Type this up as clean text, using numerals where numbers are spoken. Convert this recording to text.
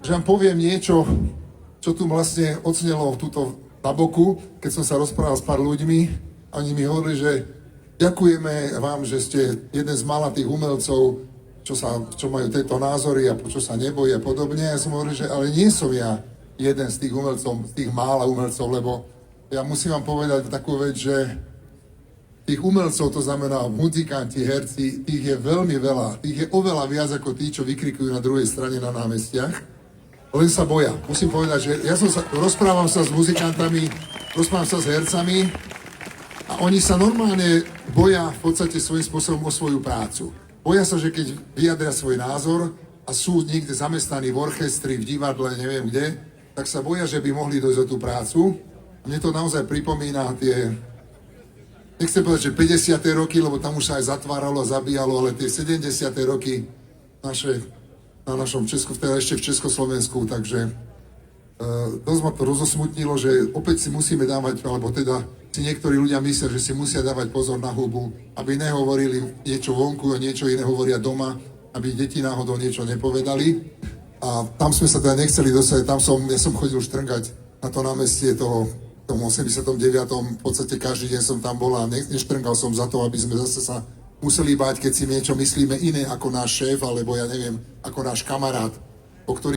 že vám poviem niečo, čo tu vlastne odznelo tuto na boku, keď som sa rozprával s pár ľuďmi. Oni mi hovorili, že ďakujeme vám, že ste jeden z mála tých umelcov, čo majú tieto názory a čo sa nebojí a podobne. Ja som hovoril, že ale nie som ja jeden z tých umelcov, z tých mála umelcov, lebo ja musím vám povedať takú vec, že tých umelcov, to znamená muzikanti, herci, tých je veľmi veľa. Tých je oveľa viac ako tí, čo vykrikujú na druhej strane na námestiach. Len sa boja. Musím povedať, že ja rozprávam sa s muzikantami, rozprávam sa s hercami a oni sa normálne boja v podstate svojím spôsobom o svoju prácu. Boja sa, že keď vyjadria svoj názor a sú niekde zamestnaní v orchestri, v divadle, neviem kde, tak sa boja, že by mohli dojsť o tú prácu. Mne to naozaj pripomína tie, nechcem povedať, že 50. roky, lebo tam už sa aj zatváralo a zabíjalo, ale tie 70. roky na našom ešte v Československu, takže dosť ma to rozosmutnilo, že opäť si musíme dávať, alebo teda si niektorí ľudia myslia, že si musia dávať pozor na hubu, aby nehovorili niečo vonku a niečo iné hovoria doma, aby deti náhodou niečo nepovedali. A tam sme sa teda nechceli dostať, ja som chodil štrngať na to námestie tomu 89. V podstate každý deň som tam bol a neštrngal som za to, aby sme zase sa museli báť, keď si niečo myslíme iné ako náš šéf, alebo ja neviem, ako náš kamarát, o ktorý